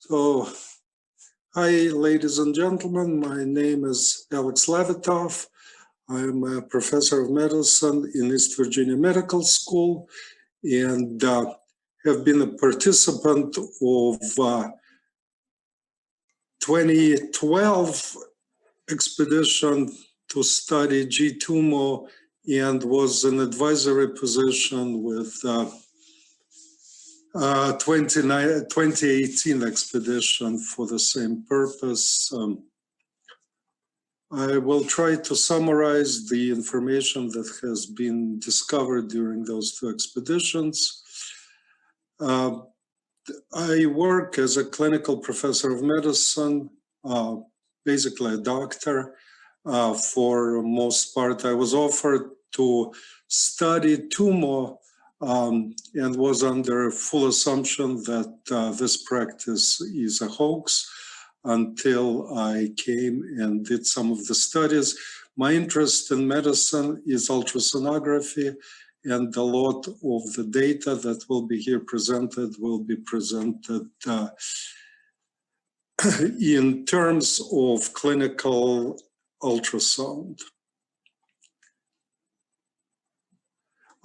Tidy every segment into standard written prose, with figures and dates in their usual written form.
So, hi, ladies and gentlemen. My name is Alex Levitov. I'm a professor of medicine in East Virginia Medical School and have been a participant of 2012 expedition to study Tummo and was an advisory position with 2018 expedition for the same purpose. I will try to summarize the information that has been discovered during those two expeditions. I work as a clinical professor of medicine, basically a doctor. For most part, I was offered to study Tummo and was under full assumption that this practice is a hoax until I came and did some of the studies. My interest in medicine is ultrasonography, and a lot of the data that will be here presented will be presented in terms of clinical ultrasound.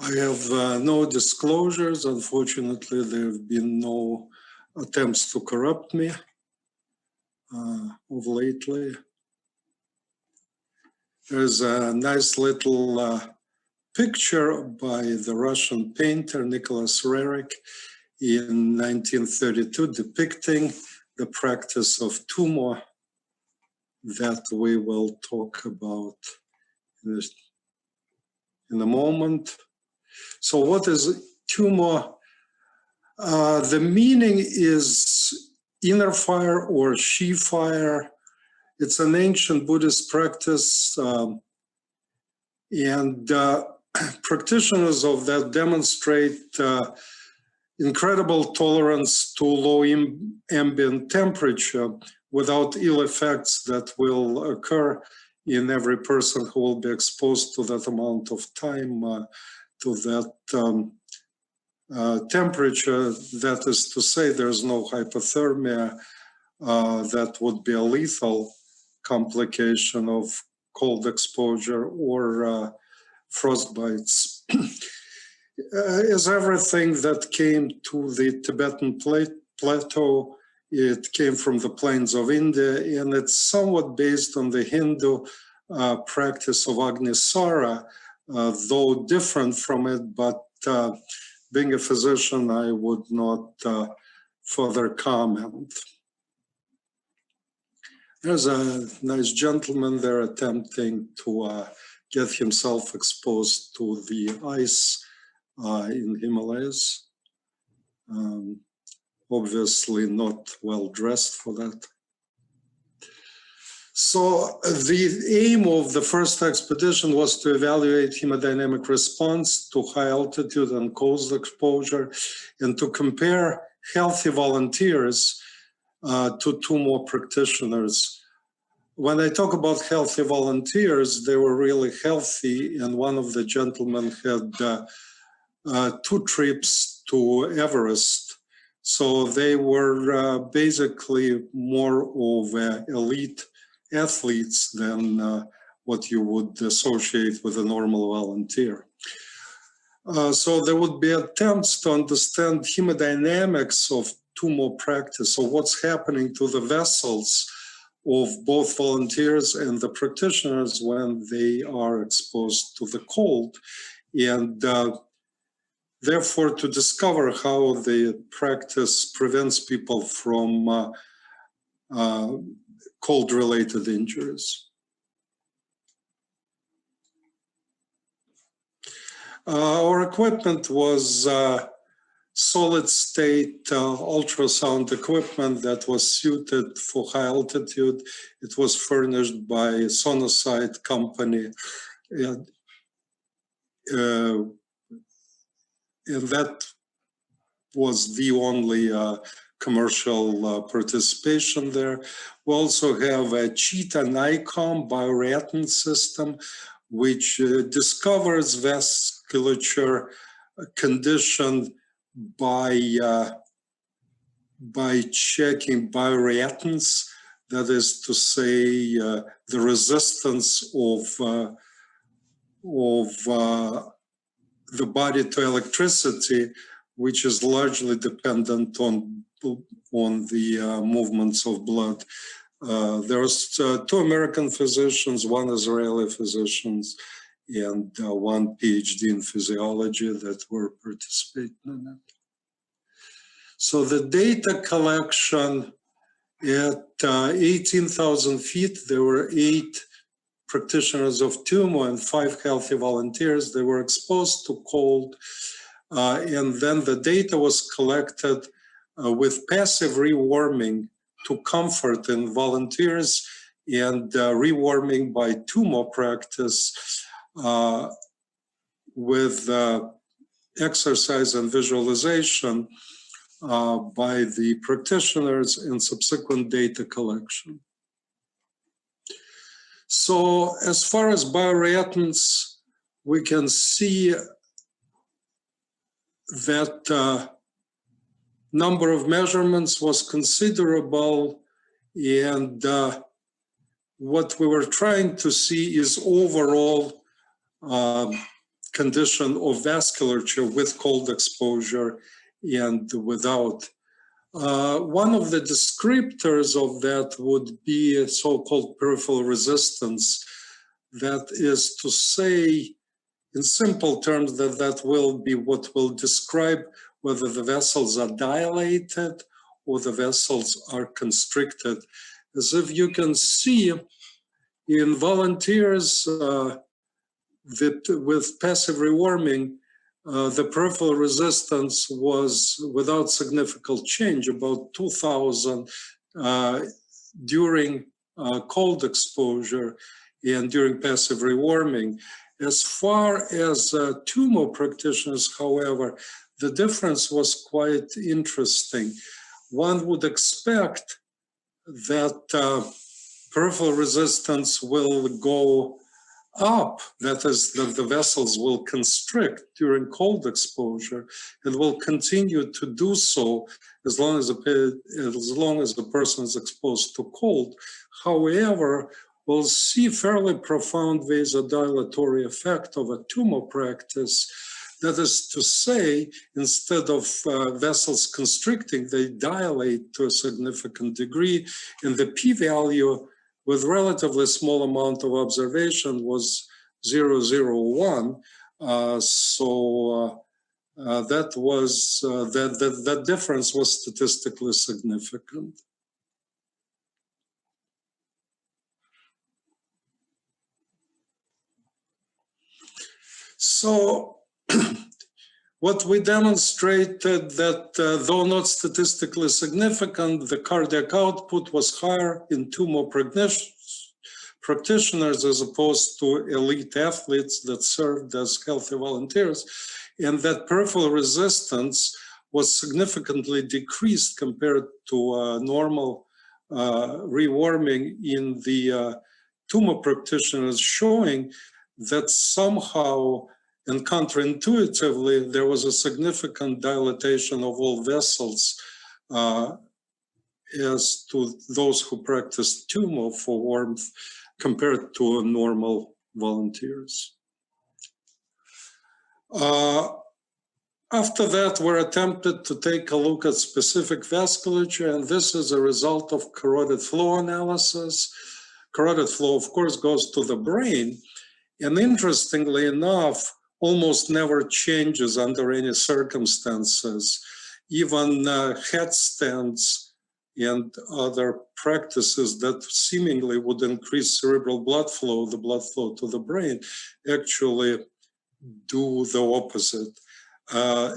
I have no disclosures. Unfortunately, there have been no attempts to corrupt me of lately. There's a nice little picture by the Russian painter Nicholas Roerich in 1932 depicting the practice of Tummo that we will talk about in a moment. So what is Tummo? The meaning is inner fire or she fire. It's an ancient Buddhist practice, and practitioners of that demonstrate incredible tolerance to low ambient temperature without ill effects that will occur in every person who will be exposed to that amount of time to that temperature. That is to say, there's no hypothermia that would be a lethal complication of cold exposure or frostbites. As everything that came to the Tibetan plateau, it came from the plains of India, and it's somewhat based on the Hindu practice of Agnisara, though different from it, but being a physician, I would not further comment. There's a nice gentleman there attempting to get himself exposed to the ice in Himalayas. Obviously not well dressed for that. So the aim of the first expedition was to evaluate hemodynamic response to high altitude and cold exposure and to compare healthy volunteers to Tummo practitioners. When I talk about healthy volunteers, they were really healthy, and one of the gentlemen had 2 trips to Everest. So they were basically more of elite athletes than what you would associate with a normal volunteer. So there would be attempts to understand hemodynamics of Tummo practice, so what's happening to the vessels of both volunteers and the practitioners when they are exposed to the cold, and therefore to discover how the practice prevents people from cold-related injuries. Our equipment was solid-state ultrasound equipment that was suited for high altitude. It was furnished by Sonosite company, and that was the only commercial participation there. We also have a Cheetah NICOM bioretin system, which discovers vasculature conditioned by by checking bioreactants, that is to say, the resistance of the body to electricity, which is largely dependent on the movements of blood. There's 2 American physicians, 1 Israeli physician, and 1 PhD in physiology that were participating in it. So the data collection at 18,000 feet, there were 8 practitioners of Tummo and 5 healthy volunteers. They were exposed to cold, and then the data was collected with passive rewarming to comfort in volunteers and rewarming by Tummo practice with exercise and visualization by the practitioners and subsequent data collection. So as far as bioreactants, we can see that number of measurements was considerable, and what we were trying to see is overall condition of vasculature with cold exposure and without. One of the descriptors of that would be so-called peripheral resistance. That is to say, in simple terms, that will be what will describe whether the vessels are dilated or the vessels are constricted. As if you can see in volunteers with passive rewarming, the peripheral resistance was without significant change, about 2,000 during cold exposure and during passive rewarming. As far as Tummo practitioners, however, the difference was quite interesting. One would expect that peripheral resistance will go up, that is, that the vessels will constrict during cold exposure and will continue to do so as long as the person is exposed to cold. However, we'll see fairly profound vasodilatory effect of a Tummo practice. That is to say, instead of vessels constricting, they dilate to a significant degree, and the p-value with relatively small amount of observation was 0.001. That difference was statistically significant. So what we demonstrated that though not statistically significant, the cardiac output was higher in Tummo practitioners as opposed to elite athletes that served as healthy volunteers, and that peripheral resistance was significantly decreased compared to normal rewarming in the Tummo practitioners, showing that somehow and counterintuitively, there was a significant dilatation of all vessels as to those who practiced Tummo for warmth compared to normal volunteers. After that, we attempted to take a look at specific vasculature, and this is a result of carotid flow analysis. Carotid flow, of course, goes to the brain, and interestingly enough, almost never changes under any circumstances. Even headstands and other practices that seemingly would increase cerebral blood flow, the blood flow to the brain, actually do the opposite.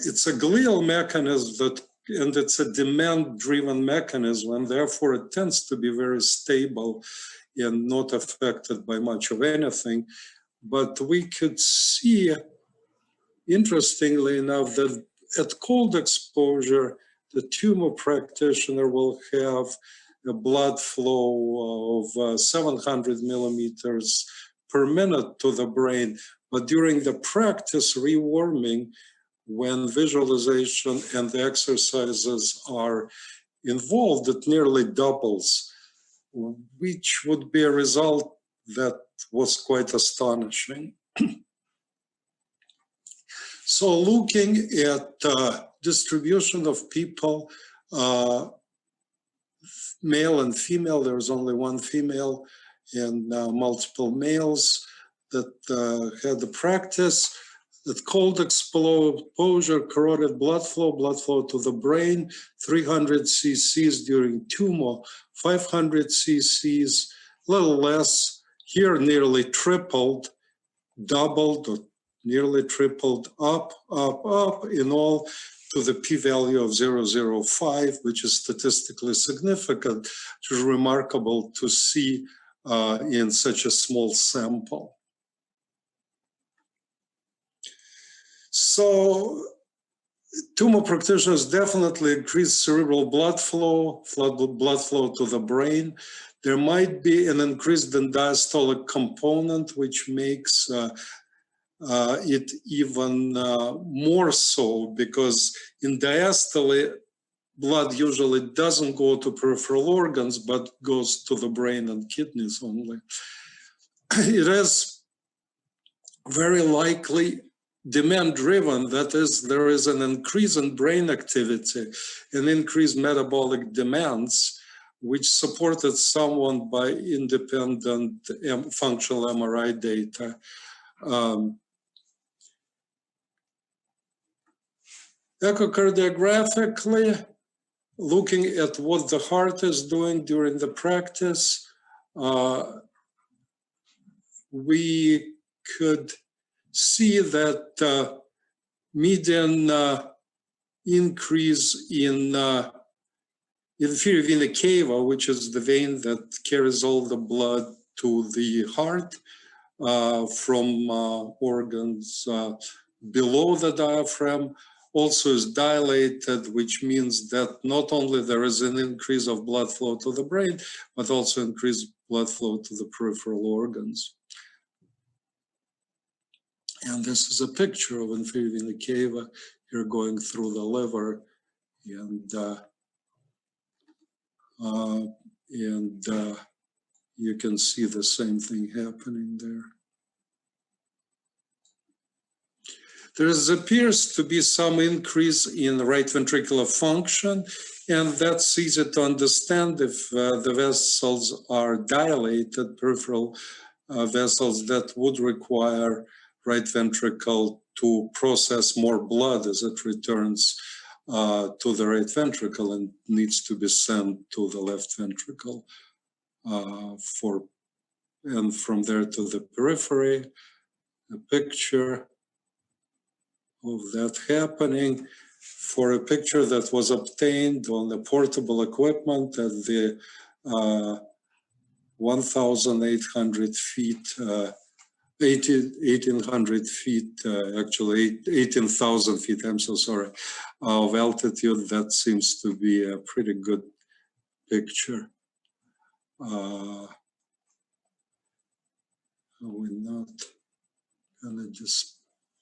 It's a glial mechanism and it's a demand-driven mechanism, and therefore it tends to be very stable and not affected by much of anything. But we could see, interestingly enough, that at cold exposure, the Tummo practitioner will have a blood flow of 700 millimeters per minute to the brain. But during the practice rewarming, when visualization and the exercises are involved, it nearly doubles, which would be a result that was quite astonishing. So looking at distribution of people, male and female, there's only one female and multiple males that had the practice. That cold exposure, corroded blood flow to the brain, 300 cc's during Tummo, 500 cc's, a little less. Here nearly tripled, doubled, or nearly tripled, up, in all to the p-value of 0.005, which is statistically significant, which is remarkable to see in such a small sample. So Tummo practitioners definitely increase cerebral blood flow to the brain. There might be an increased in diastolic component, which makes it even more so, because in diastole, blood usually doesn't go to peripheral organs, but goes to the brain and kidneys only. It is very likely demand-driven, that is, there is an increase in brain activity and increased metabolic demands, which supported somewhat by independent functional MRI data. Echocardiographically, looking at what the heart is doing during the practice, we could see that median increase in inferior vena cava, which is the vein that carries all the blood to the heart from organs below the diaphragm, also is dilated, which means that not only there is an increase of blood flow to the brain, but also increased blood flow to the peripheral organs. And this is a picture of inferior vena cava here going through the liver, and you can see the same thing happening there. There appears to be some increase in right ventricular function, and that's easy to understand if the vessels are dilated, peripheral vessels that would require right ventricle to process more blood as it returns to the right ventricle and needs to be sent to the left ventricle and from there to the periphery. A picture of that happening for a picture that was obtained on the portable equipment at the 1,800 feet, 1,800 feet, actually 18,000 feet, I'm so sorry, of altitude. That seems to be a pretty good picture. We're not gonna just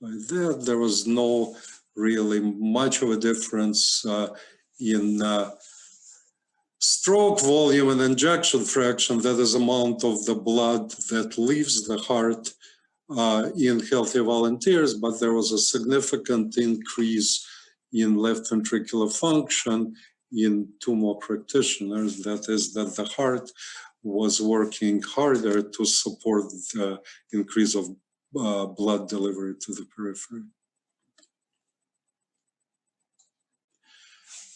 by that. There was no really much of a difference in stroke volume and injection fraction, that is amount of the blood that leaves the heart in healthy volunteers, but there was a significant increase in left ventricular function in Tummo practitioners. That is, that the heart was working harder to support the increase of blood delivery to the periphery.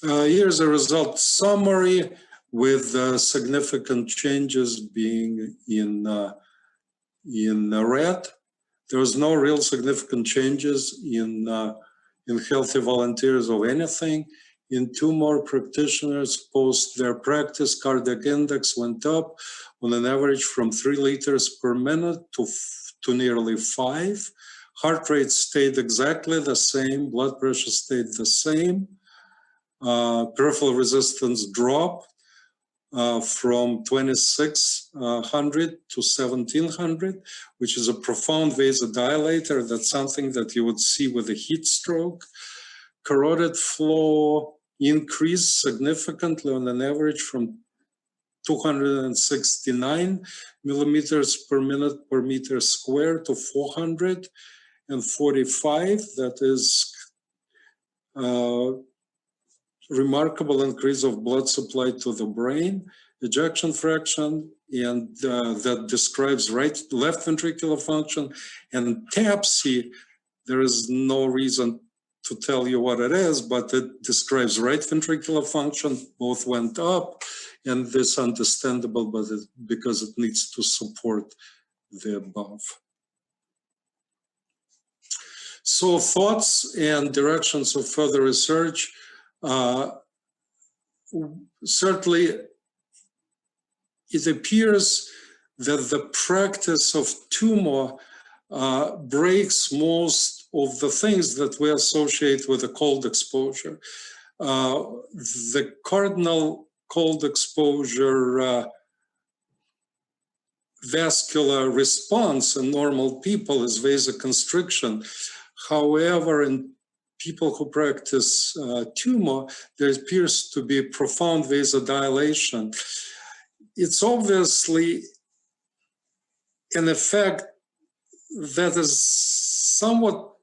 Here's a result summary with significant changes being in red. There was no real significant changes in healthy volunteers of anything. In Tummo practitioners post their practice, cardiac index went up on an average from 3 liters per minute to nearly 5. Heart rate stayed exactly the same, blood pressure stayed the same. Peripheral resistance dropped from 2,600 to 1,700, which is a profound vasodilator. That's something that you would see with a heat stroke. Carotid flow increased significantly on an average from 269 millimeters per minute per meter square to 445. That is remarkable increase of blood supply to the brain, ejection fraction, and that describes left ventricular function. And TAPSE, there is no reason to tell you what it is, but it describes right ventricular function. Both went up, and this is understandable, but because it needs to support the above. So thoughts and directions of further research. Certainly, it appears that the practice of Tummo breaks most of the things that we associate with a cold exposure. The cardinal cold exposure vascular response in normal people is vasoconstriction. However, in people who practice Tummo, there appears to be profound vasodilation. It's obviously an effect that is somewhat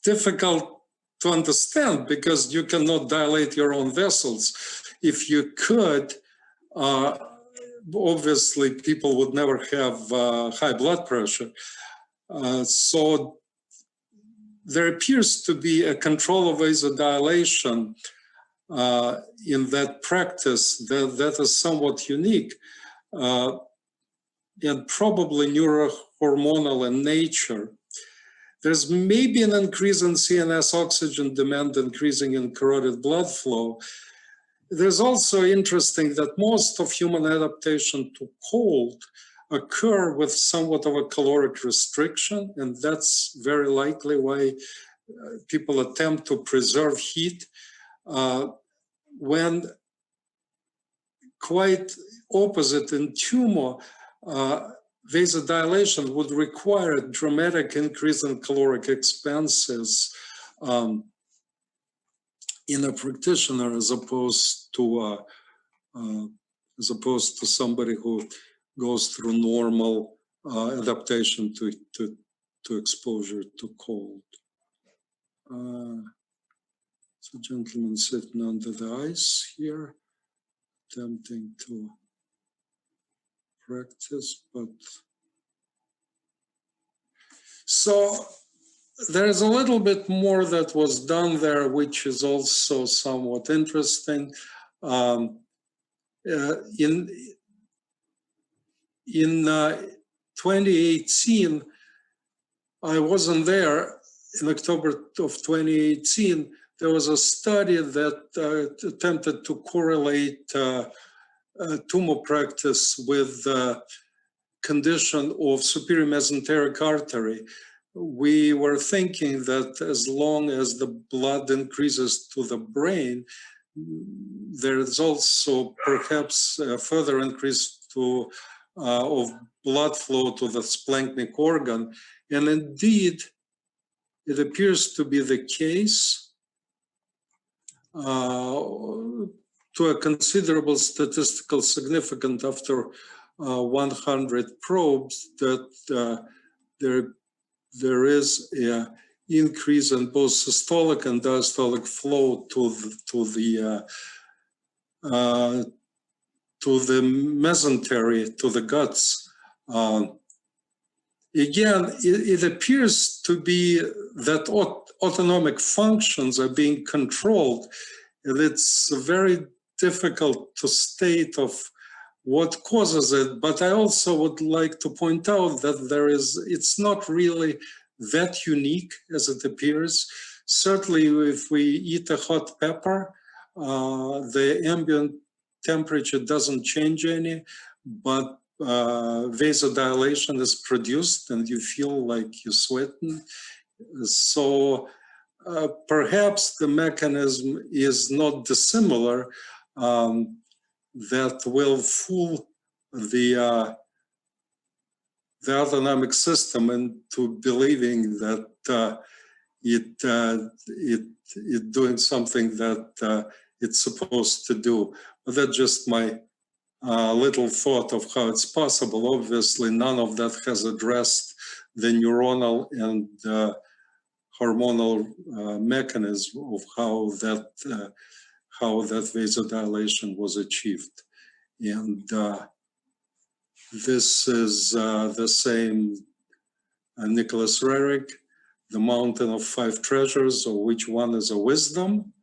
difficult to understand because you cannot dilate your own vessels. If you could, obviously people would never have high blood pressure. So there appears to be a control of vasodilation in that practice that is somewhat unique and probably neurohormonal in nature. There's maybe an increase in CNS oxygen demand, increasing in carotid blood flow. There's also interesting that most of human adaptation to cold occur with somewhat of a caloric restriction, and that's very likely why people attempt to preserve heat when quite opposite in Tummo, vasodilation would require a dramatic increase in caloric expenses in a practitioner as opposed to somebody who goes through normal adaptation to exposure to cold. So gentleman sitting under the ice here, attempting to practice, but so there is a little bit more that was done there, which is also somewhat interesting. In 2018, I wasn't there. In October of 2018, there was a study that attempted to correlate Tummo practice with condition of superior mesenteric artery. We were thinking that as long as the blood increases to the brain, there is also perhaps a further increase of blood flow to the splanchnic organ. And indeed, it appears to be the case to a considerable statistical significance after 100 probes that there is an increase in both systolic and diastolic flow to the mesentery, to the guts. Again, it appears to be that autonomic functions are being controlled, and it's very difficult to state of what causes it. But I also would like to point out that it's not really that unique as it appears. Certainly, if we eat a hot pepper, the ambient temperature doesn't change any, but vasodilation is produced and you feel like you're sweating. So perhaps the mechanism is not dissimilar that will fool the autonomic system into believing that it doing something that it's supposed to do. But that's just my little thought of how it's possible. Obviously, none of that has addressed the neuronal and hormonal mechanism of how that vasodilation was achieved. And this is the same Nicholas Roerich, The Mountain of Five Treasures, of which one is a wisdom,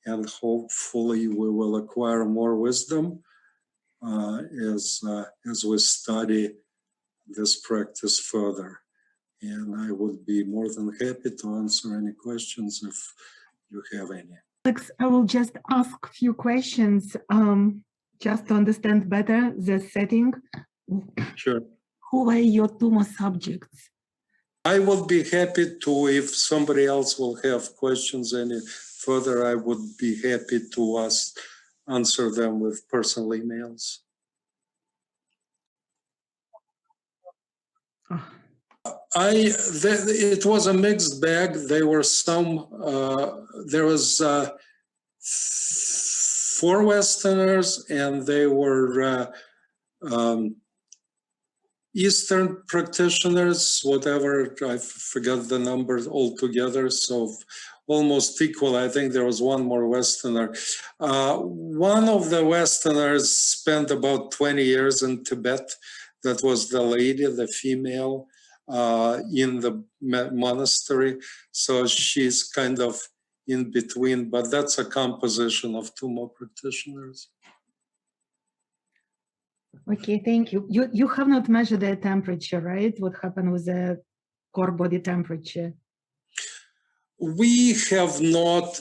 and hopefully we will acquire more wisdom as we study this practice further. And I would be more than happy to answer any questions if you have any. Alex, I will just ask a few questions just to understand better the setting. Sure. Who were your Tummo subjects? I would be happy to, if somebody else will have questions any further, I would be happy to answer them with personal emails. It was a mixed bag. There were there was 4 Westerners, and they were Eastern practitioners, whatever, I forgot the numbers altogether, so almost equal. I think there was one more Westerner. One of the Westerners spent about 20 years in Tibet. That was the lady, the female, in the monastery. So she's kind of in between, but that's a composition of Tummo practitioners. Okay, thank you. You have not measured the temperature, right? What happened with the core body temperature? We have not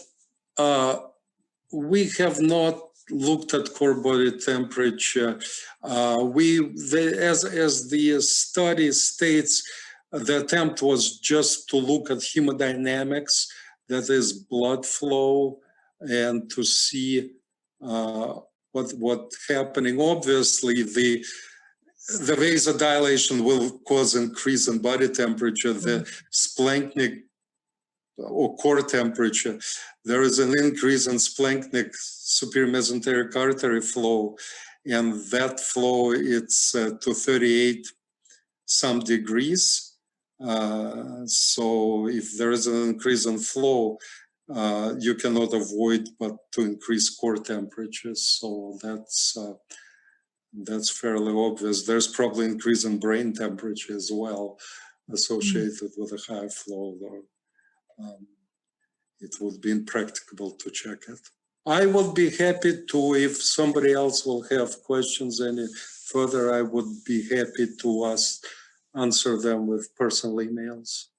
looked at core body temperature. As the study states, the attempt was just to look at hemodynamics, that is blood flow, and to see what's happening. Obviously, the vasodilation will cause increase in body temperature. The splanchnic or core temperature, there is an increase in splanchnic superior mesenteric artery flow, and that flow it's to 38 some degrees. So if there is an increase in flow, you cannot avoid but to increase core temperatures. So that's fairly obvious. There's probably increase in brain temperature as well associated with a high flow, though. It would be impracticable to check it. I would be happy to, if somebody else will have questions any further, I would be happy to answer them with personal emails.